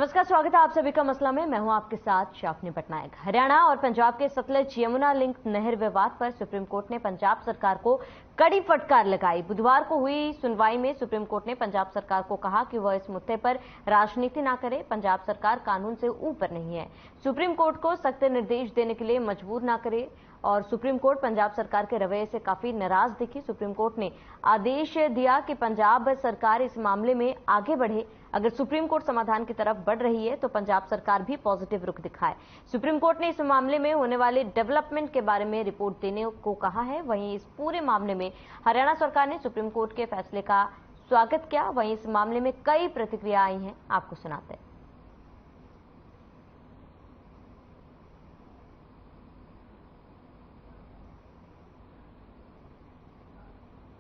नमस्कार, स्वागत है आप सभी का मसला में। मैं हूं आपके साथ शाफनी पटनायक। हरियाणा और पंजाब के सतलज यमुना लिंक नहर विवाद पर सुप्रीम कोर्ट ने पंजाब सरकार को कड़ी फटकार लगाई। बुधवार को हुई सुनवाई में सुप्रीम कोर्ट ने पंजाब सरकार को कहा कि वह इस मुद्दे पर राजनीति ना करे। पंजाब सरकार कानून से ऊपर नहीं है, सुप्रीम कोर्ट को सख्त निर्देश देने के लिए मजबूर ना करे। और सुप्रीम कोर्ट पंजाब सरकार के रवैये से काफी नाराज दिखी। सुप्रीम कोर्ट ने आदेश दिया कि पंजाब सरकार इस मामले में आगे बढ़े। अगर सुप्रीम कोर्ट समाधान की तरफ बढ़ रही है तो पंजाब सरकार भी पॉजिटिव रुख दिखाए। सुप्रीम कोर्ट ने इस मामले में होने वाले डेवलपमेंट के बारे में रिपोर्ट देने को कहा है। वहीं इस पूरे मामले में हरियाणा सरकार ने सुप्रीम कोर्ट के फैसले का स्वागत किया। वहीं इस मामले में कई प्रतिक्रिया आई हैं, आपको सुनाते हैं।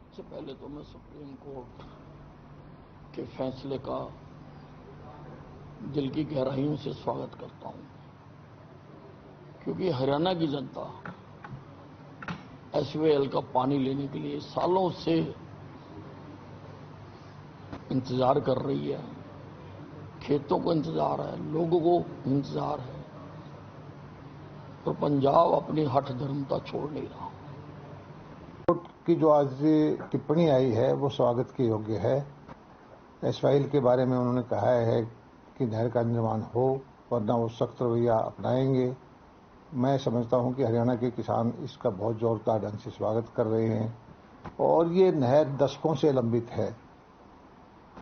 सबसे पहले तो मैं सुप्रीम कोर्ट के फैसले का दिल की गहराइयों से स्वागत करता हूं, क्योंकि हरियाणा की जनता एसवाईएल का पानी लेने के लिए सालों से इंतजार कर रही है। खेतों को इंतजार है, लोगों को इंतजार है, और पंजाब अपनी हठ धर्मता छोड़ नहीं रहा। कोर्ट की जो आज टिप्पणी आई है वो स्वागत के योग्य है। एसवाईएल के बारे में उन्होंने कहा है कि नहर का निर्माण हो, वरना वो सख्त रवैया अपनाएंगे। मैं समझता हूं कि हरियाणा के किसान इसका बहुत जोरदार ढंग से स्वागत कर रहे हैं। और ये नहर दशकों से लंबित है।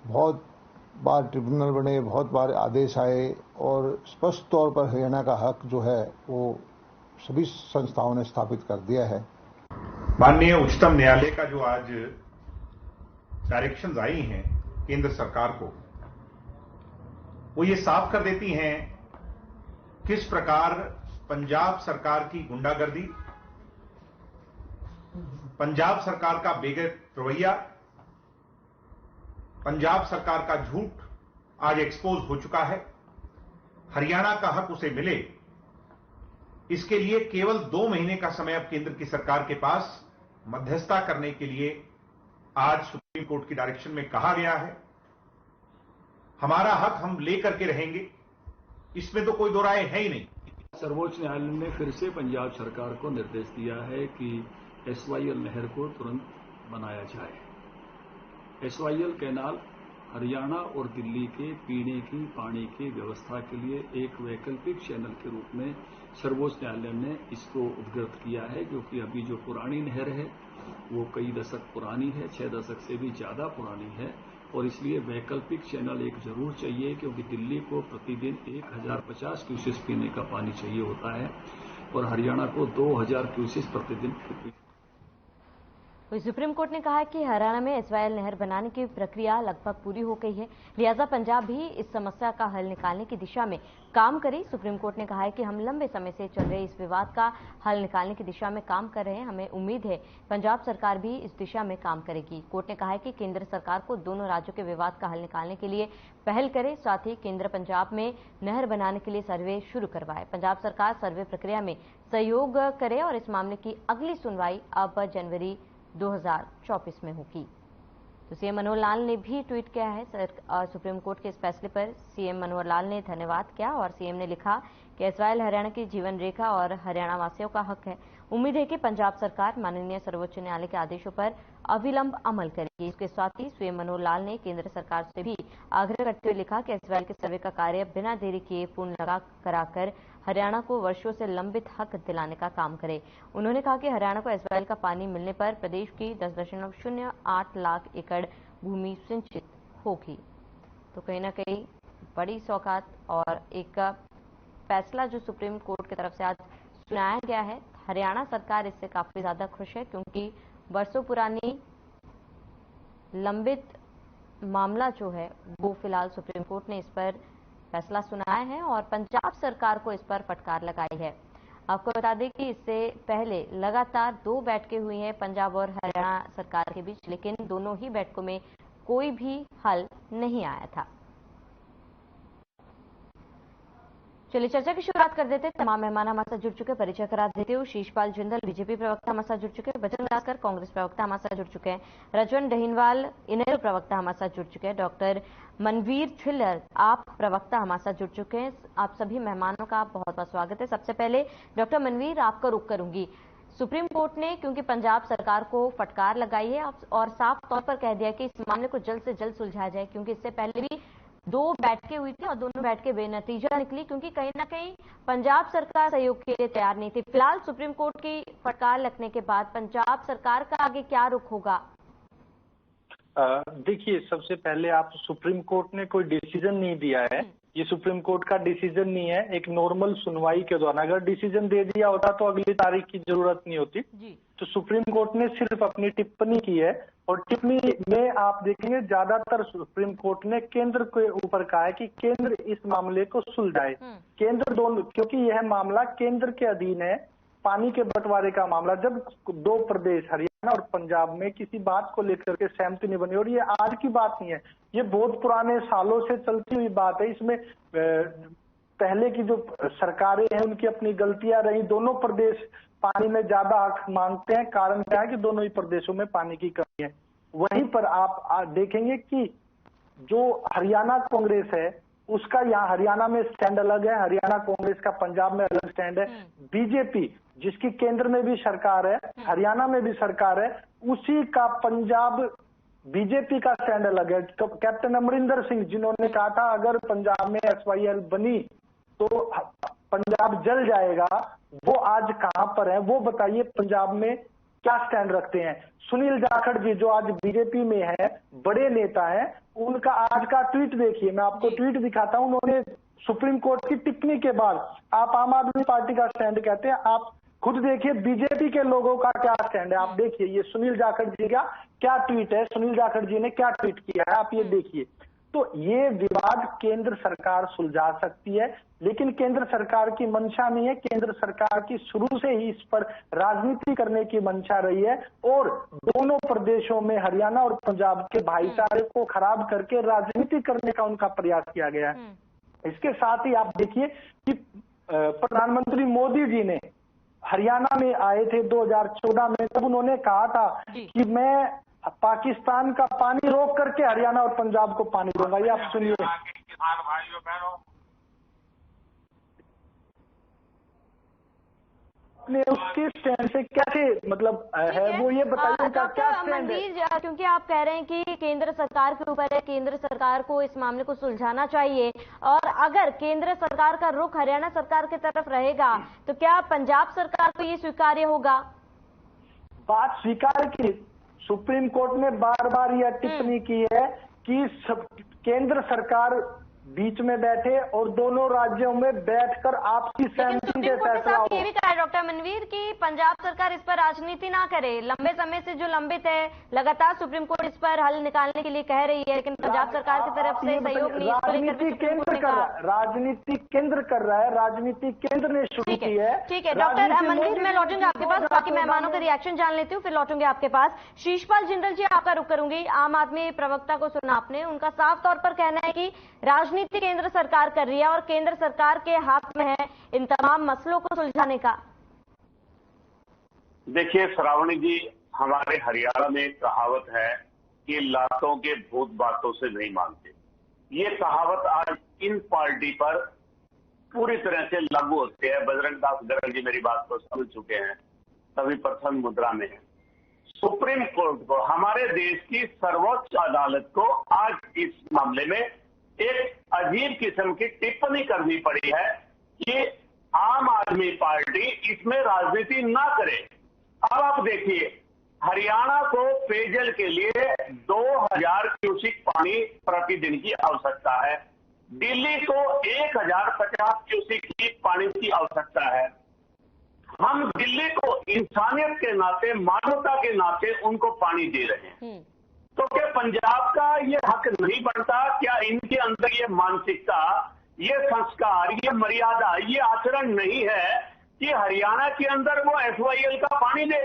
बहुत बार ट्रिब्यूनल बने, बहुत बार आदेश आए, और स्पष्ट तौर पर हरियाणा का हक जो है वो सभी संस्थाओं ने स्थापित कर दिया है। माननीय उच्चतम न्यायालय का जो आज डायरेक्शंस आई हैं केंद्र सरकार को, वो ये साफ कर देती हैं किस प्रकार पंजाब सरकार की गुंडागर्दी, पंजाब सरकार का बेगैरत रवैया, पंजाब सरकार का झूठ आज एक्सपोज हो चुका है। हरियाणा का हक उसे मिले, इसके लिए केवल 2 महीने का समय अब केंद्र की सरकार के पास मध्यस्थता करने के लिए आज सुप्रीम कोर्ट की डायरेक्शन में कहा गया है। हमारा हक हम लेकर के रहेंगे, इसमें तो कोई दो राय है ही नहीं। सर्वोच्च न्यायालय ने फिर से पंजाब सरकार को निर्देश दिया है कि एसवाईएल नहर को तुरंत बनाया जाए। एसवाईएल कैनाल हरियाणा और दिल्ली के पीने की पानी की व्यवस्था के लिए एक वैकल्पिक चैनल के रूप में सर्वोच्च न्यायालय ने इसको उद्गत किया है, क्योंकि अभी जो पुरानी नहर है वो कई दशक पुरानी है, 6 दशक से भी ज्यादा पुरानी है, और इसलिए वैकल्पिक चैनल एक जरूर चाहिए, क्योंकि दिल्ली को प्रतिदिन 1050 क्यूसेस पीने का पानी चाहिए होता है और हरियाणा को 2000 क्यूसेस प्रतिदिन। सुप्रीम कोर्ट ने कहा कि हरियाणा में एसवाईएल नहर बनाने की प्रक्रिया लगभग पूरी हो गई है, लिहाजा पंजाब भी इस समस्या का हल निकालने की दिशा में काम करे। सुप्रीम कोर्ट ने कहा है कि हम लंबे समय से चल रहे इस विवाद का हल निकालने की दिशा में काम कर रहे हैं। हमें उम्मीद है पंजाब सरकार भी इस दिशा में काम करेगी। कोर्ट ने कहा है कि केंद्र सरकार को दोनों राज्यों के विवाद का हल निकालने के लिए पहल करे, साथ ही केंद्र पंजाब में नहर बनाने के लिए सर्वे शुरू करवाए। पंजाब सरकार सर्वे प्रक्रिया में सहयोग करे और इस मामले की अगली सुनवाई अब जनवरी 2024 में होगी। तो सीएम मनोहर लाल ने भी ट्वीट किया है सुप्रीम कोर्ट के इस फैसले पर। सीएम मनोहर लाल ने धन्यवाद किया और सीएम ने लिखा कि एसवाईएल हरियाणा की जीवन रेखा और हरियाणा वासियों का हक है। उम्मीद है कि पंजाब सरकार माननीय सर्वोच्च न्यायालय के आदेशों पर अविलंब अमल करेगी। इसके साथ ही सीएम मनोहर लाल ने केंद्र सरकार से भी आग्रह करते हुए लिखा कि एसवाईएल के सर्वे का कार्य बिना देरी किए पूर्ण कराकर हरियाणा को वर्षों से लंबित हक दिलाने का काम करे। उन्होंने कहा कि हरियाणा को एसवाईएल का पानी मिलने पर प्रदेश की 10.08 लाख एकड़ भूमि सिंचित होगी। तो कहीं ना कहीं बड़ी सौगात और एक फैसला जो सुप्रीम कोर्ट की तरफ से आज सुनाया गया है। हरियाणा सरकार इससे काफी ज्यादा खुश है, क्योंकि वर्षों पुरानी लंबित मामला जो है वो फिलहाल सुप्रीम कोर्ट ने इस पर फैसला सुनाया है और पंजाब सरकार को इस पर फटकार लगाई है। आपको बता दें कि इससे पहले लगातार 2 बैठकें हुई हैं पंजाब और हरियाणा सरकार के बीच, लेकिन दोनों ही बैठकों में कोई भी हल नहीं आया था। चलिए चर्चा की शुरुआत कर देते हैं। तमाम मेहमान हमारे साथ जुड़ चुके, परिचय करा देते हूँ। शीशपाल जिंदल बीजेपी प्रवक्ता हमारे साथ जुड़ चुके हैं, बचन दासकर कांग्रेस प्रवक्ता हमारे साथ जुड़ चुके हैं, रजवन डहीनवाल इनेलो प्रवक्ता हमारे साथ जुड़ चुके हैं, डॉक्टर मनवीर छिल्लर आप प्रवक्ता हमारे साथ जुड़ चुके हैं। आप सभी मेहमानों का बहुत बहुत स्वागत है। सबसे पहले डॉक्टर मनवीर, आपका रुख करूंगी। सुप्रीम कोर्ट ने क्योंकि पंजाब सरकार को फटकार लगाई है और साफ तौर पर कह दिया कि इस मामले को जल्द से जल्द सुलझाया जाए, क्योंकि इससे पहले भी 2 बैठकें हुई थी और दोनों बैठकें बेनतीजा निकली, क्योंकि कहीं ना कहीं पंजाब सरकार सहयोग के लिए तैयार नहीं थी। फिलहाल सुप्रीम कोर्ट की फटकार लगने के बाद पंजाब सरकार का आगे क्या रुख होगा? देखिए, सबसे पहले आप सुप्रीम कोर्ट ने कोई डिसीजन नहीं दिया है। ये सुप्रीम कोर्ट का डिसीजन नहीं है। एक नॉर्मल सुनवाई के दौरान अगर डिसीजन दे दिया होता तो अगली तारीख की जरूरत नहीं होती। तो सुप्रीम कोर्ट ने सिर्फ अपनी टिप्पणी की है और टिप्पणी में आप देखेंगे ज्यादातर सुप्रीम कोर्ट ने केंद्र के ऊपर कहा है कि केंद्र इस मामले को सुलझाए। केंद्र दोनों, क्योंकि यह मामला केंद्र के अधीन है, पानी के बंटवारे का मामला। जब 2 प्रदेश हरियाणा और पंजाब में किसी बात को लेकर के सहमति नहीं बनी, और ये आज की बात नहीं है, ये बहुत पुराने सालों से चलती हुई बात है। इसमें पहले की जो सरकारें हैं उनकी अपनी गलतियां रही। दोनों प्रदेश पानी में ज्यादा हक मांगते हैं। कारण क्या है कि दोनों ही प्रदेशों में पानी की कमी है। वहीं पर आप देखेंगे कि जो हरियाणा कांग्रेस है उसका यहाँ हरियाणा में स्टैंड अलग है, हरियाणा कांग्रेस का पंजाब में अलग स्टैंड है। बीजेपी जिसकी केंद्र में भी सरकार है, हरियाणा में भी सरकार है, उसी का पंजाब बीजेपी का स्टैंड अलग है। तो कैप्टन अमरिंदर सिंह जिन्होंने कहा था अगर पंजाब में SYL बनी तो पंजाब जल जाएगा, वो आज कहां पर है? वो बताइए, पंजाब में क्या स्टैंड रखते हैं? सुनील जाखड़ जी जो आज बीजेपी में है, बड़े नेता हैं, उनका आज का ट्वीट देखिए, मैं आपको ट्वीट दिखाता हूं। उन्होंने सुप्रीम कोर्ट की टिप्पणी के बाद, आप आम आदमी पार्टी का स्टैंड कहते हैं, आप खुद देखिए बीजेपी के लोगों का क्या स्टैंड है। आप देखिए ये सुनील जाखड़ जी का क्या ट्वीट है, सुनील जाखड़ जी ने क्या ट्वीट किया है, आप ये देखिए। तो ये विवाद केंद्र सरकार सुलझा सकती है, लेकिन केंद्र सरकार की मंशा नहीं है। केंद्र सरकार की शुरू से ही इस पर राजनीति करने की मंशा रही है और दोनों प्रदेशों में हरियाणा और पंजाब के भाईचारे को खराब करके राजनीति करने का उनका प्रयास किया गया है। इसके साथ ही आप देखिए कि प्रधानमंत्री मोदी जी ने हरियाणा में आए थे 2014 में, तब उन्होंने कहा था कि मैं पाकिस्तान का पानी रोक करके हरियाणा और पंजाब को पानी दूंगा। ये आप सुनिए। किसान भाइयों बहनों, ने उसके स्टैंड से कैसे मतलब है वो ये बताइए उनका क्या स्टैंड है? क्योंकि आप कह रहे हैं कि केंद्र सरकार के ऊपर है, केंद्र सरकार को इस मामले को सुलझाना चाहिए, और अगर केंद्र सरकार का रुख हरियाणा सरकार की तरफ रहेगा तो क्या पंजाब सरकार को ये स्वीकार्य होगा? बात स्वीकार की, सुप्रीम कोर्ट ने बार बार यह टिप्पणी की है कि केंद्र सरकार बीच में बैठे और दोनों राज्यों में बैठकर आपसी सहमति से फैसला हो। ये भी कहा डॉक्टर मनवीर कि पंजाब सरकार इस पर राजनीति ना करे। लंबे समय से जो लंबित है, लगातार सुप्रीम कोर्ट इस पर हल निकालने के लिए कह रही है, लेकिन पंजाब सरकार की तरफ से सहयोग नहीं। राजनीति केंद्र कर रहा है, राजनीति केंद्र कर रहा है, राजनीति केंद्र ने शुरू की है। ठीक है डॉक्टर मनवीर, मैं लौटूंगा आपके पास, बाकी मेहमानों का रिएक्शन जान लेती हूँ, फिर लौटूंगे आपके पास। शीशपाल जिंदल जी, आपका रुख करूंगी। आम आदमी प्रवक्ता को सुना आपने, उनका साफ तौर पर कहना है कि राजनीति केंद्र सरकार कर रही है और केंद्र सरकार के हाथ में है इन तमाम मसलों को सुलझाने का। देखिए श्रावणी जी, हमारे हरियाणा में एक कहावत है कि लातों के भूत बातों से नहीं मानते। ये कहावत आज इन पार्टी पर पूरी तरह से लागू होती है। बजरंग दास गर्ग जी मेरी बात को समझ चुके हैं, तभी प्रथम मुद्रा में है। सुप्रीम कोर्ट को, हमारे देश की सर्वोच्च अदालत को आज इस मामले में एक अजीब किस्म की टिप्पणी करनी पड़ी है कि आम आदमी पार्टी इसमें राजनीति ना करे। अब आप देखिए, हरियाणा को पेयजल के लिए 2000 क्यूसिक पानी प्रतिदिन की आवश्यकता है, दिल्ली को 1050 क्यूसिक की पानी की आवश्यकता है। हम दिल्ली को इंसानियत के नाते, मानवता के नाते उनको पानी दे रहे हैं। तो क्या पंजाब का ये हक नहीं बनता? क्या इनके अंदर ये मानसिकता, ये संस्कार, ये मर्यादा, ये आचरण नहीं है कि हरियाणा के अंदर वो SYL का पानी दे?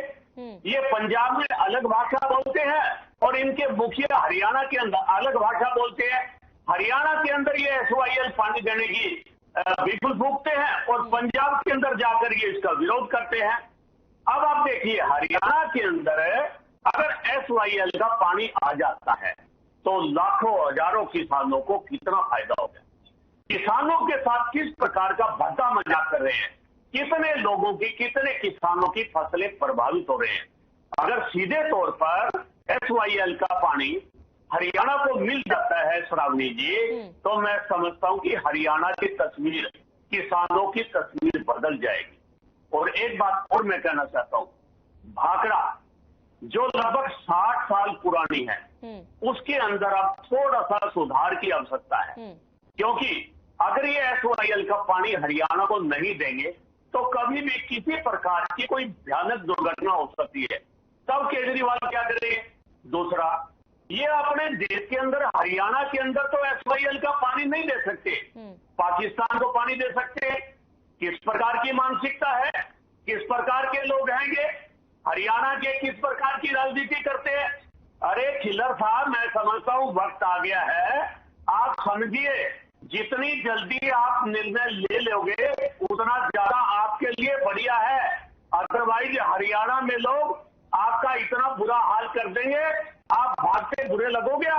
ये पंजाब में अलग भाषा बोलते हैं और इनके मुखिया हरियाणा के अंदर अलग भाषा बोलते हैं। हरियाणा के अंदर ये SYL पानी देने की बिल्कुल फूकते हैं और पंजाब के अंदर जाकर ये इसका विरोध करते हैं। अब आप देखिए हरियाणा के अंदर अगर SYL का पानी आ जाता है तो लाखों हजारों किसानों को कितना फायदा होगा। किसानों के साथ किस प्रकार का भद्दा मजाक कर रहे हैं, कितने लोगों की, कितने किसानों की फसलें प्रभावित हो रहे हैं। अगर सीधे तौर पर SYL का पानी हरियाणा को मिल जाता है श्रावणी जी, तो मैं समझता हूं कि हरियाणा की तस्वीर, किसानों की तस्वीर बदल जाएगी। और एक बात और मैं कहना चाहता हूं, भाखड़ा जो लगभग 60 साल पुरानी है, उसके अंदर अब थोड़ा सा सुधार की आवश्यकता है। क्योंकि अगर ये SYL का पानी हरियाणा को नहीं देंगे तो कभी भी किसी प्रकार की कोई भयानक दुर्घटना हो सकती है। तब केजरीवाल क्या करेंगे? दूसरा, ये अपने देश के अंदर, हरियाणा के अंदर तो SYL का पानी नहीं दे सकते, पाकिस्तान को पानी दे सकते हैं। किस प्रकार की मानसिकता है, किस प्रकार के लोग हैं ये, हरियाणा के किस प्रकार की राजनीति करते हैं। अरे खिल्लर साहब, मैं समझता हूं वक्त आ गया है, आप समझिए जितनी जल्दी आप निर्णय ले लोगे उतना ज्यादा आपके लिए बढ़िया है। अदरवाइज हरियाणा में लोग आपका इतना बुरा हाल कर देंगे, आप भागते बुरे लगोगे।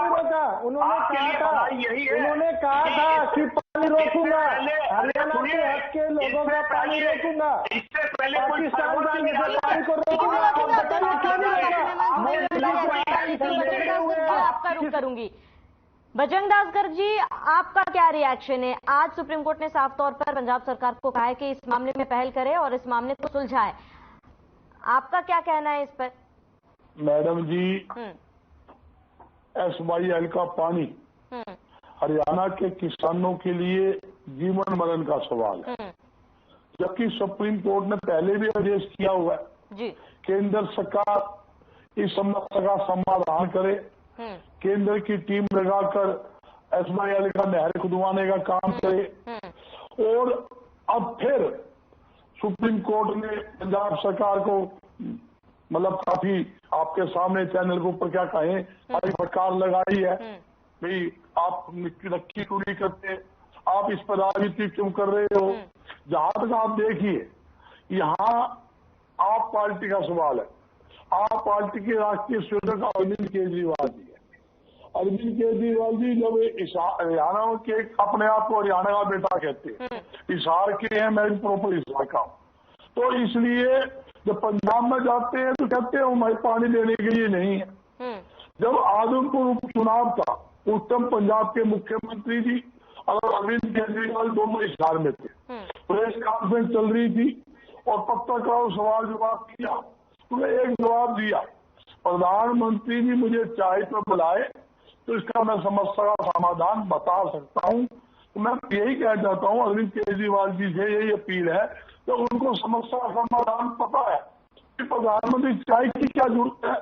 उन्होंने कहा था कि पानी रोकूंगा, हरियाणा के हक के लोगों का पानी रोकूंगा, इससे पहले पाकिस्तान पानी को रोकूंगा। आपका रुख करूंगी। बजरंग दास गर्ग जी, आपका क्या रिएक्शन है? आज सुप्रीम कोर्ट ने साफ तौर पर पंजाब सरकार को कहा है कि इस मामले में पहल करे और इस मामले को सुलझाए। आपका क्या कहना है इस पर? मैडम जी, SYL का पानी हरियाणा के किसानों के लिए जीवन मरण का सवाल है, जबकि सुप्रीम कोर्ट ने पहले भी आदेश किया हुआ है। केंद्र सरकार इस समस्या का समाधान करे, केंद्र की टीम लगाकर SYL का नहर खुदवाने का काम करे। और अब फिर सुप्रीम कोर्ट ने पंजाब सरकार को मतलब काफी आपके सामने चैनल के ऊपर क्या कहें, बड़ी फटकार लगाई है भाई, आप नक्की टूरी करते, आप इस पर राजनीति क्यों कर रहे हो। जहां तक आप देखिए, यहाँ आप पार्टी का सवाल है, आप पार्टी के राष्ट्रीय स्वेदक अरविंद केजरीवाल जी है। अरविंद केजरीवाल जी जब हरियाणा के अपने आप को हरियाणा का बेटा कहते हैं, हिसार के हैं, मैं प्रॉपर हिसार का हूं, तो इसलिए जब पंजाब में जाते हैं तो कहते हैं हमारे पानी देने के लिए नहीं है। जब आदमपुर उपचुनाव था उस टाइम पंजाब के मुख्यमंत्री जी और अरविंद केजरीवाल दोनों हिसार में थे, प्रेस कॉन्फ्रेंस चल रही थी और पत्रकारों सवाल जवाब किया, उन्हें एक जवाब दिया, प्रधानमंत्री जी मुझे चाय पर बुलाए तो इसका मैं समस्या का समाधान बता सकता हूं। तो मैं यही कहना चाहता हूं अरविंद केजरीवाल जी से यही अपील है, तो उनको समस्या का समाधान पता है कि प्रधानमंत्री चाय की क्या जरूरत है।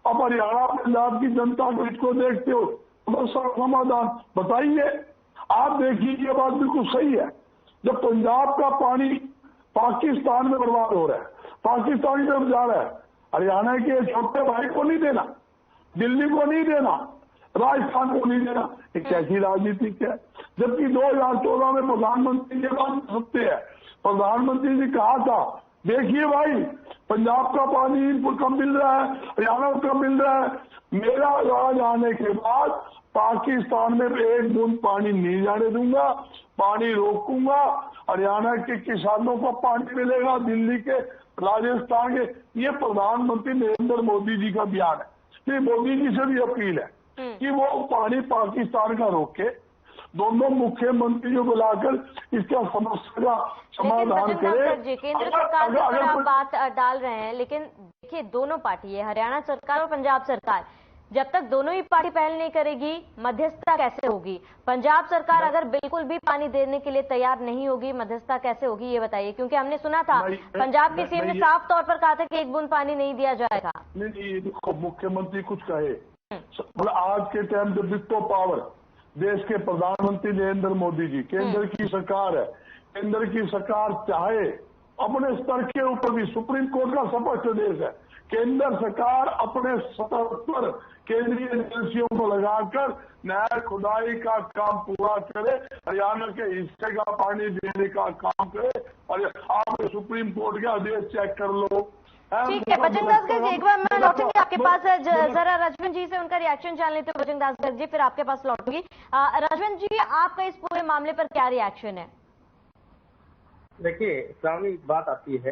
अब हरियाणा पंजाब की जनता को इसको देखते हो, समस्या का समाधान बताइए। आप देखिए ये बात बिल्कुल सही है, जब पंजाब का पानी पाकिस्तान में बर्बाद हो रहा है, पाकिस्तान की तरफ जा रहा है, हरियाणा के छोटे भाई को नहीं देना, दिल्ली को नहीं देना, राजस्थान को नहीं देना, ये कैसी राजनीति है। जबकि 2014 में प्रधानमंत्री ये बात सकते हैं, प्रधानमंत्री ने कहा था देखिए भाई पंजाब का पानी कम मिल रहा है, हरियाणा को कम मिल रहा है, मेरा राज आने के बाद पाकिस्तान में एक बूंद पानी नहीं जाने दूंगा, पानी रोकूंगा, हरियाणा के किसानों को पानी मिलेगा, दिल्ली के, राजस्थान के। ये प्रधानमंत्री नरेंद्र मोदी जी का बयान है। मोदी जी से भी अपील है कि वो पानी पाकिस्तान का रोके, दोनों मुख्यमंत्रियों को बुलाकर इसका समस्या का समाधान करे। केंद्र सरकार के ऊपर आप बात डाल रहे हैं, लेकिन देखिए दोनों पार्टी है, हरियाणा सरकार और पंजाब सरकार, जब तक दोनों ही पार्टी पहल नहीं करेगी मध्यस्थता कैसे होगी? पंजाब सरकार अगर बिल्कुल भी पानी देने के लिए तैयार नहीं होगी, मध्यस्थता कैसे होगी ये बताइए, क्योंकि हमने सुना था पंजाब के सीएम ने साफ तौर पर कहा था कि एक बूंद पानी नहीं दिया जाएगा। नहीं, देखो मुख्यमंत्री कुछ कहे, मतलब आज के टाइम पे विटो पावर देश के प्रधानमंत्री नरेंद्र मोदी जी, केंद्र की सरकार है, केंद्र की सरकार चाहे अपने स्तर के ऊपर भी सुप्रीम कोर्ट का स्पष्ट निर्देश है, केंद्र सरकार अपने स्तर पर केंद्रीय एजेंसियों को लगाकर नहर खुदाई का काम पूरा करे, हरियाणा के हिस्से का पानी देने का काम करे। और आप सुप्रीम कोर्ट के आदेश चेक कर लो। ठीक है बजरंग दास गर्ग जी, एक बार मैं लौटूंगी आपके पास, जरा राजवंत जी से उनका रिएक्शन जान लेते हो। बजरंग दास गर्ग जी, फिर आपके पास लौटूंगी। राजवंत जी, आपका इस पूरे मामले पर क्या रिएक्शन है? देखिए, इस्लामी बात आती है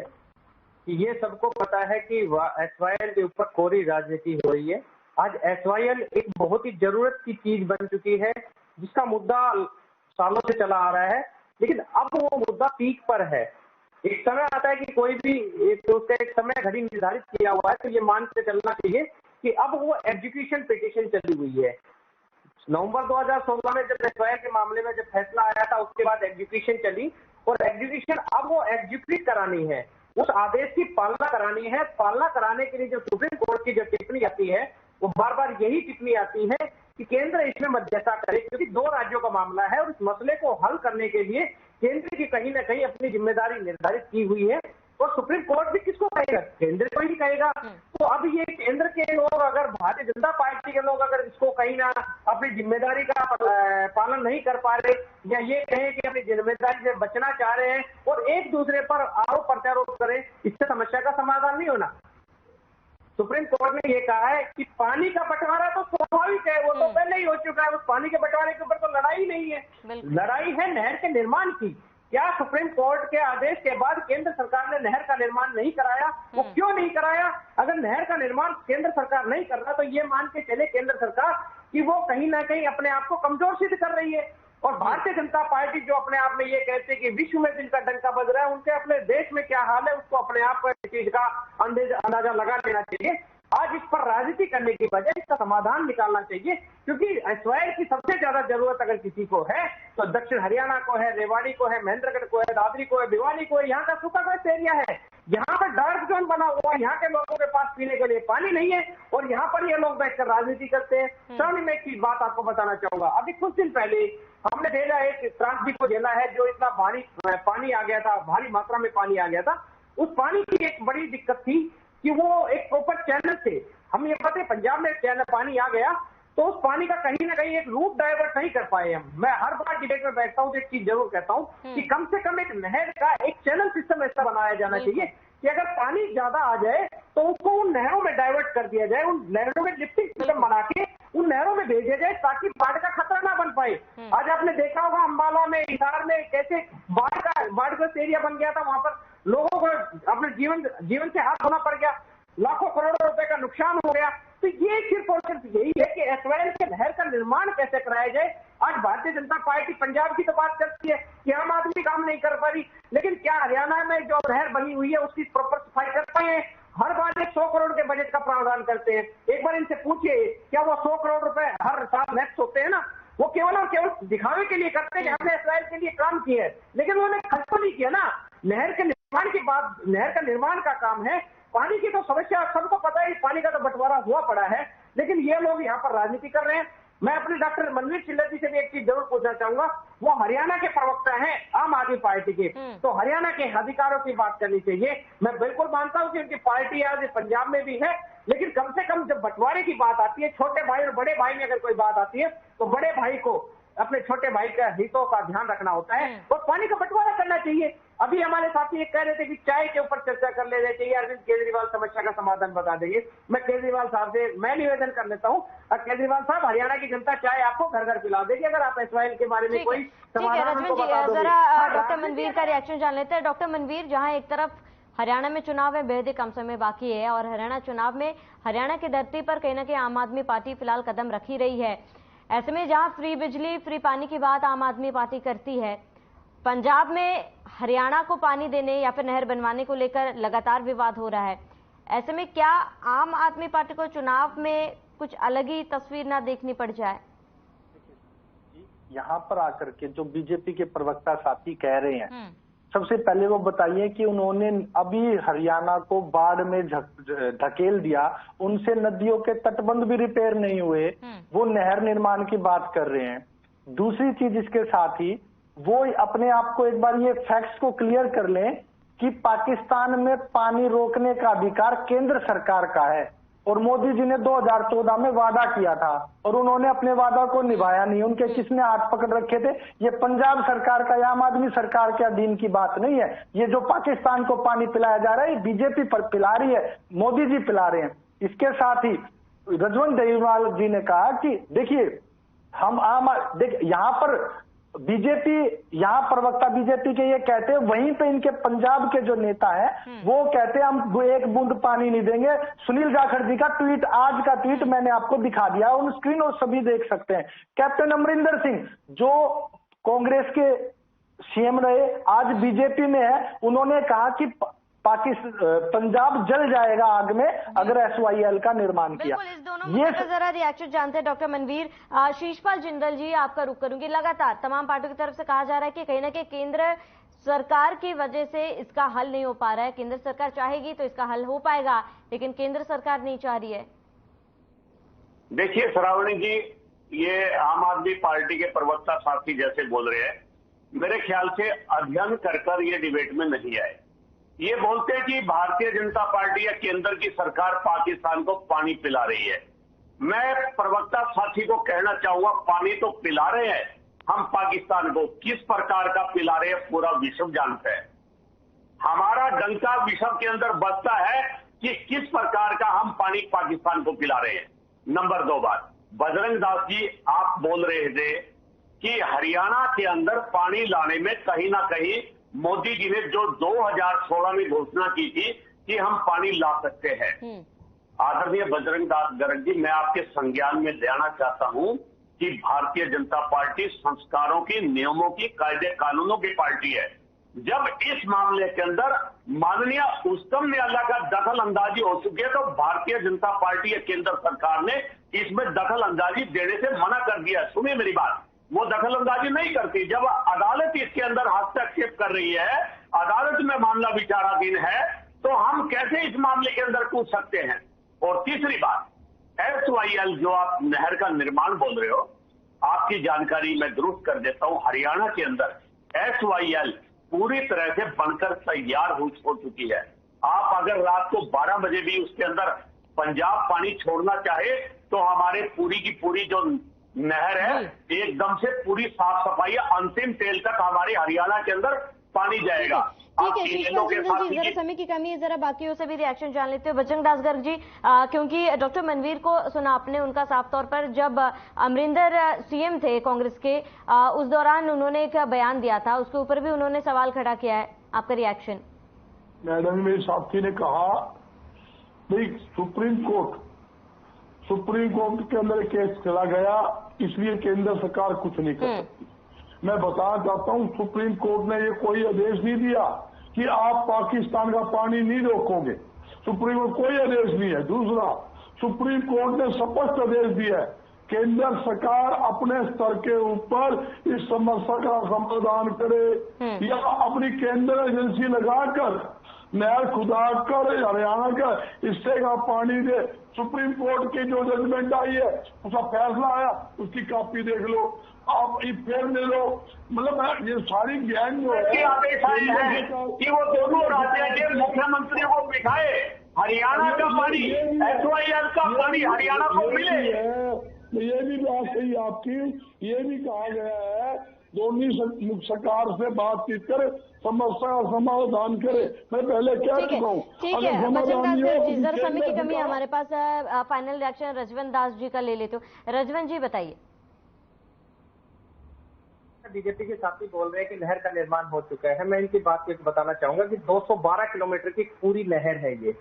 कि ये सबको पता है कि एसवाईएल के ऊपर कोरी राजनीति हो रही है। आज एसवाईएल एक बहुत ही जरूरत की चीज बन चुकी है, जिसका मुद्दा सालों से चला आ रहा है, लेकिन अब वो मुद्दा पीक पर है। एक समय आता है कि कोई भी उसका एक समय घड़ी निर्धारित किया हुआ है, तो ये मान के चलना चाहिए कि अब वो एग्जीक्यूशन पिटीशन चली हुई है। नवंबर 2016 में जब एसवाईएल के मामले में जब फैसला आया था, उसके बाद एग्जीक्यूशन चली, और एग्जीक्यूशन अब वो एग्जीक्यूट करानी है, उस आदेश की पालना करानी है। पालना कराने के लिए जो सुप्रीम कोर्ट की जो टिप्पणी आती है, वो बार बार यही टिप्पणी आती है कि केंद्र इसमें मध्यस्थता करे, क्योंकि 2 राज्यों का मामला है और इस मसले को हल करने के लिए केंद्र की कहीं ना कहीं अपनी जिम्मेदारी निर्धारित की हुई है। और सुप्रीम कोर्ट भी किसको कहेगा? केंद्र को ही कहेगा। तो अब ये केंद्र के लोग, अगर भारतीय जनता पार्टी के लोग अगर इसको कहीं ना अपनी जिम्मेदारी का पालन नहीं कर पा रहे, या ये कहें कि अपनी जिम्मेदारी से बचना चाह रहे हैं और एक दूसरे पर आरोप प्रत्यारोप करें, इससे समस्या का समाधान नहीं होना। सुप्रीम कोर्ट ने ये कहा है कि पानी का बंटवारा तो स्वाभाविक है, वो तो पहले ही हो चुका है। उस पानी के बंटवारे के ऊपर तो लड़ाई नहीं है, लड़ाई है नहर के निर्माण की। क्या सुप्रीम कोर्ट के आदेश के बाद केंद्र सरकार ने नहर का निर्माण नहीं कराया? वो क्यों नहीं कराया? अगर नहर का निर्माण केंद्र सरकार नहीं कर रहा, तो ये मान के चले केंद्र सरकार कि वो कहीं ना कहीं अपने आप को कमजोर सिद्ध कर रही है। और भारतीय जनता पार्टी जो अपने आप में ये कहते हैं कि विश्व में जिनका डंका बज रहा है, उनके अपने देश में क्या हाल है, उसको अपने आप को चीज का अंदाजा लगा लेना चाहिए। आज इस पर राजनीति करने की बजाय इसका समाधान निकालना चाहिए, क्योंकि एसवाईएल की सबसे ज्यादा जरूरत अगर किसी को है तो दक्षिण हरियाणा को है, रेवाड़ी को है, महेंद्रगढ़ को है, दादरी को है, भिवानी को है। यहाँ का सूखाग्रस्त एरिया है, यहाँ पर डार्क जोन बना हुआ है, यहाँ के लोगों के पास पीने के लिए पानी नहीं है, और यहाँ पर ये लोग बैठकर राजनीति करते हैं। श्रावणी, मैं एक चीज बात आपको बताना चाहूंगा। अभी कुछ दिन पहले हमने देखा एक त्रासदी को झेला है, जो इतना भारी पानी आ गया था, भारी मात्रा में पानी आ गया था। उस पानी की एक बड़ी दिक्कत थी कि वो एक प्रॉपर चैनल थे। हम ये पता है पंजाब में चैनल पानी आ गया, तो उस पानी का कहीं ना कहीं एक रूट डाइवर्ट नहीं कर पाए हम। मैं हर बार डिबेट में बैठता हूँ तो एक चीज जरूर कहता हूँ कि कम से कम एक नहर का एक चैनल सिस्टम ऐसा बनाया जाना चाहिए कि अगर पानी ज्यादा आ जाए तो उसको उन नहरों में डाइवर्ट कर दिया जाए, उन नहरों में लिफ्टिंग सिस्टम बना के उन नहरों में भेजा जाए, ताकि बाढ़ का खतरा ना बन पाए। आज आपने देखा होगा अंबाला में, हिसार में कैसे बाढ़ग्रस्त एरिया बन गया था, वहां पर लोगों को अपने जीवन से हाथ धोना पड़ गया, लाखों करोड़ों रुपए का नुकसान हो गया। तो ये सिर्फ और सिर्फ यही है कि एसवाईएल के नहर का निर्माण कैसे कराया जाए। आज भारतीय जनता पार्टी पंजाब की तो बात करती है कि आम आदमी काम नहीं कर पा रही, लेकिन क्या हरियाणा में जो नहर बनी हुई है उसकी प्रॉपर सफाई कर पाए हैं? हर बार 100 करोड़ के बजट का प्रावधान करते हैं। एक बार इनसे पूछिए, क्या वो 100 करोड़ रुपए हर साल नेक्स्ट होते हैं ना? वो केवल और केवल दिखावे के लिए करते हैं कि हमने एसवाईएल के लिए काम किया है, लेकिन उन्होंने खर्च तो नहीं किया ना। नहर के निर्माण की बात, नहर का निर्माण का काम है। पानी की तो समस्या सबको पता है, पानी का तो बंटवारा हुआ पड़ा है, लेकिन ये लोग यहाँ पर राजनीति कर रहे हैं। मैं अपने डॉक्टर मनवीर चिल्लर जी से भी एक चीज जरूर पूछना चाहूंगा, वो हरियाणा के प्रवक्ता हैं आम आदमी पार्टी के, तो हरियाणा के अधिकारों की बात करनी चाहिए। मैं बिल्कुल मानता हूं कि उनकी पार्टी आज पंजाब में भी है, लेकिन कम से कम जब बंटवारे की बात आती है, छोटे भाई और बड़े भाई में अगर कोई बात आती है, तो बड़े भाई को अपने छोटे भाई का हितों का ध्यान रखना होता है और पानी का बंटवारा करना चाहिए। अभी हमारे साथी ये कह रहे थे कि चाय के ऊपर चर्चा कर लेना चाहिए, अरविंद केजरीवाल समस्या का समाधान बता देंगे। मैं केजरीवाल साहब से मैं निवेदन कर लेता हूँ, केजरीवाल साहब, हरियाणा की जनता चाय आपको घर घर पिला देगी अगर आप एसवाईएल के बारे में कोई समाधान को बता दोगे। जरा डॉक्टर मनवीर का रिएक्शन जान लेते हैं। डॉक्टर मनवीर, जहाँ एक तरफ हरियाणा में चुनाव है, बेहद कम समय बाकी है, और हरियाणा चुनाव में हरियाणा की धरती पर कहीं ना कहीं आम आदमी पार्टी फिलहाल कदम रख ही रही है। ऐसे में जहां फ्री बिजली, फ्री पानी की बात आम आदमी पार्टी करती है, पंजाब में हरियाणा को पानी देने या फिर नहर बनवाने को लेकर लगातार विवाद हो रहा है। ऐसे में क्या आम आदमी पार्टी को चुनाव में कुछ अलग ही तस्वीर ना देखनी पड़ जाए? यहाँ पर आकर के जो बीजेपी के प्रवक्ता साथी कह रहे हैं, सबसे पहले वो बताइए कि उन्होंने अभी हरियाणा को बाढ़ में धकेल दिया, उनसे नदियों के तटबंध भी रिपेयर नहीं हुए, वो नहर निर्माण की बात कर रहे हैं। दूसरी चीज इसके साथ ही वो अपने आप को एक बार ये फैक्ट्स को क्लियर कर लें कि पाकिस्तान में पानी रोकने का अधिकार केंद्र सरकार का है और मोदी जी ने 2014 में वादा किया था और उन्होंने अपने वादा को निभाया नहीं। उनके किसने हाथ पकड़ रखे थे? ये पंजाब सरकार का या आम आदमी सरकार के अधीन की बात नहीं है। ये जो पाकिस्तान को पानी पिलाया जा रहा है, ये बीजेपी पर पिला रही है, मोदी जी पिला रहे हैं। इसके साथ ही रजवंत देवीवाल जी ने कहा कि देखिए यहाँ पर बीजेपी, यहाँ प्रवक्ता बीजेपी के ये कहते हैं, वहीं पे इनके पंजाब के जो नेता हैं वो कहते हैं हम एक बूंद पानी नहीं देंगे। सुनील जाखड़ जी का ट्वीट, आज का ट्वीट मैंने आपको दिखा दिया ऑन स्क्रीन और सभी देख सकते हैं। कैप्टन अमरिंदर सिंह जो कांग्रेस के सीएम रहे, आज बीजेपी में है, उन्होंने कहा कि पंजाब जल जाएगा आग में अगर एसवाईएल का निर्माण किया। इस दोनों ये जरा रिएक्शन जानते हैं डॉक्टर मनवीर। शीशपाल जिंदल जी, आपका रुख करूंगी। लगातार तमाम पार्टियों की तरफ से कहा जा रहा है कि कहीं ना कहीं केंद्र सरकार की वजह से इसका हल नहीं हो पा रहा है। केंद्र सरकार चाहेगी तो इसका हल हो पाएगा, लेकिन केंद्र सरकार नहीं चाह रही है। देखिए श्रावणी जी, ये आम आदमी पार्टी के प्रवक्ता साथी जैसे बोल रहे हैं, मेरे ख्याल से अध्ययन कर ये डिबेट में नहीं आए। ये बोलते हैं कि भारतीय जनता पार्टी या केंद्र की सरकार पाकिस्तान को पानी पिला रही है। मैं प्रवक्ता साथी को कहना चाहूंगा, पानी तो पिला रहे हैं हम पाकिस्तान को, किस प्रकार का पिला रहे हैं पूरा विश्व जानता है। हमारा डंका विश्व के अंदर बजता है कि किस प्रकार का हम पानी पाकिस्तान को पिला रहे हैं। नंबर 2 बात, बजरंग दास जी आप बोल रहे थे कि हरियाणा के अंदर पानी लाने में कहीं ना कहीं मोदी जी ने जो 2016 में घोषणा की थी कि हम पानी ला सकते हैं। आदरणीय बजरंग दास गर्ग जी, मैं आपके संज्ञान में देना चाहता हूं कि भारतीय जनता पार्टी संस्कारों की, नियमों की, कायदे कानूनों की पार्टी है। जब इस मामले के अंदर माननीय उच्चतम न्यायालय का दखल अंदाजी हो चुकी है, तो भारतीय जनता पार्टी या केंद्र सरकार ने इसमें दखल अंदाजी देने से मना कर दिया। सुनिए मेरी बात, वो दखल अंदाजी नहीं करती। जब अदालत इसके अंदर हस्तक्षेप कर रही है, अदालत में मामला विचाराधीन है, तो हम कैसे इस मामले के अंदर पूछ सकते हैं। और तीसरी बात, एसवाईएल जो आप नहर का निर्माण बोल रहे हो, आपकी जानकारी मैं दुरुस्त कर देता हूं। हरियाणा के अंदर एसवाईएल पूरी तरह से बनकर तैयार हो चुकी है। आप अगर रात को 12 बजे भी उसके अंदर पंजाब पानी छोड़ना चाहे तो हमारे पूरी की पूरी जो नहर है एकदम से पूरी साफ सफाई, अंतिम तेल तक हमारे हरियाणा के अंदर पानी जाएगा। ठीक है शीशपाल जिंदल जी, जरा समय की कमी है, जरा बाकियों से भी रिएक्शन जान लेते हो। बजरंग दास गर्ग जी, क्योंकि डॉक्टर मनवीर को सुना आपने, उनका साफ तौर पर जब अमरिंदर सीएम थे कांग्रेस के, उस दौरान उन्होंने एक बयान दिया था, उसके ऊपर भी उन्होंने सवाल खड़ा किया है। आपका रिएक्शन? मैडम, मेरे साथी ने कहा भाई सुप्रीम कोर्ट के अंदर केस चला गया, इसलिए केंद्र सरकार कुछ नहीं कर सकती। मैं बताना चाहता हूं, सुप्रीम कोर्ट ने ये कोई आदेश नहीं दिया कि आप पाकिस्तान का पानी नहीं रोकोगे। सुप्रीम कोर्ट कोई आदेश नहीं है। दूसरा, सुप्रीम कोर्ट ने स्पष्ट आदेश दिया है, केंद्र सरकार अपने स्तर के ऊपर इस समस्या का समाधान करे या अपनी केंद्र एजेंसी लगाकर नहर खुदाकर हरियाणा का हिस्से का पानी दे। सुप्रीम कोर्ट की जो जजमेंट आई है, उसका फैसला आया, उसकी कॉपी देख लो, आप फिर ले लो। मतलब ये सारी ज्ञान जो है आदेश आए हैं कि वो दोनों राज्य के मुख्यमंत्रियों को बिठाए, हरियाणा का पानी, एसवाईएल का पानी हरियाणा को मिले। ये भी बात सही आपकी, ये भी कहा गया है दोनों सरकार से बातचीत करे, समस्या का समाधान करे। मैं पहले क्या चुका हूँ। ठीक है बजरंग दास गर्ग जी, जरा समय की कमी है हमारे पास, फाइनल रिएक्शन रजवंत दास जी का ले लेते हो। रजवंत जी बताइए। बीजेपी के साथी बोल रहे हैं कि नहर का निर्माण हो चुका है। मैं इनकी बात को बताना चाहूंगा कि 212 किलोमीटर की पूरी नहर है ये,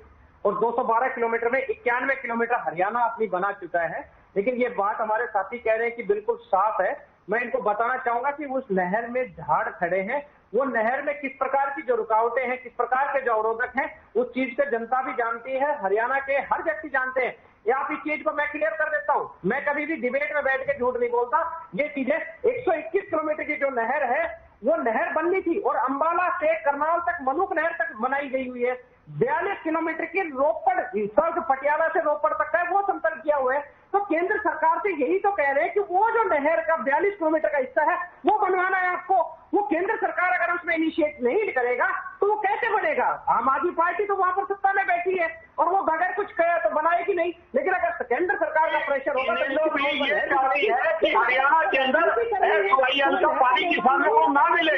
और 212 किलोमीटर में 91 किलोमीटर हरियाणा अपनी बना चुका है। लेकिन ये बात हमारे साथी कह रहे हैं कि बिल्कुल साफ है। मैं इनको बताना चाहूंगा कि उस नहर में झाड़ खड़े हैं, वो नहर में किस प्रकार की जो रुकावटें हैं, किस प्रकार के जो अवरोधक हैं, उस चीज को जनता भी जानती है, हरियाणा के हर व्यक्ति जानते हैं। या आप इस चीज को मैं क्लियर कर देता हूं, मैं कभी भी डिबेट में बैठ के झूठ नहीं बोलता। ये चीजें 121 किलोमीटर की जो नहर है, वो नहर बननी थी और अंबाला से करनाल तक, मनुक नहर तक बनाई गई हुई है। 42 किलोमीटर की रोपड़ सड़क पटियाला से रोपड़ तक है, वो समतल किया हुआ है। तो केंद्र सरकार से यही तो कह रहे हैं कि वो जो नहर का 42 किलोमीटर का हिस्सा है वो बनवाना है आपको। वो केंद्र सरकार अगर उसमें इनिशिएट नहीं करेगा तो वो कैसे बनेगा? आम आदमी पार्टी तो वहां पर सत्ता में बैठी है और वो बगैर कुछ कहे तो बनाएगी नहीं। लेकिन अगर केंद्र सरकार का प्रेशर होगा तो ये चाहती है कि हरियाणा के अंदर SYL का पानी किसानों को ना मिले।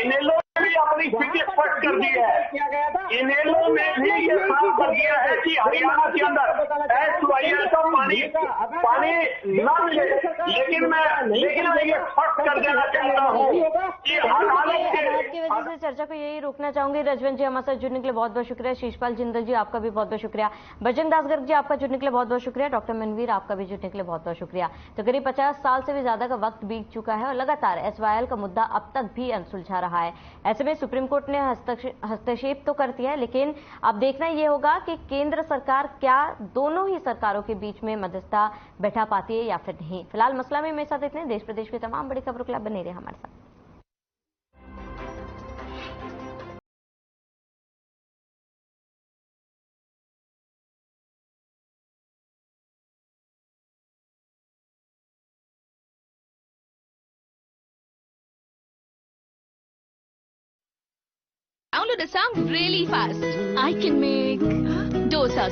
इनेलो ने भी अपनी स्थिति स्पष्ट कर दी है। इनेलो ने भी ये साफ कर दिया है कि हरियाणा के अंदर SYL का पानी ना मिले। लेकिन मैं ये स्पष्ट कर देना चाहता हूँ कि हर हालत की वजह से चर्चा को यही रोकना चाहूंगी। रजवंत जी हमारे साथ जुड़ने के लिए बहुत बहुत शुक्रिया। शीशपाल जिंदल जी आपका भी बहुत बहुत शुक्रिया। बजरंग दास गर्ग जी आपका जुड़ने के लिए बहुत बहुत शुक्रिया। डॉक्टर मनवीर आपका भी जुड़ने के लिए बहुत बहुत शुक्रिया। तो करीब 50 साल से भी ज्यादा का वक्त बीत चुका है और लगातार SYL का मुद्दा अब तक भी अनसुलझा रहा है। ऐसे में सुप्रीम कोर्ट ने हस्तक्षेप तो कर दिया है, लेकिन अब देखना यह होगा कि केंद्र सरकार क्या दोनों ही सरकारों के बीच में मध्यस्थता बैठा पाती है या फिर नहीं। फिलहाल मसला में मेरे साथ इतने। देश प्रदेश की तमाम बड़ी खबरों के लिए बने रहे हमारे साथ। Download the song really fast. I can make dosa.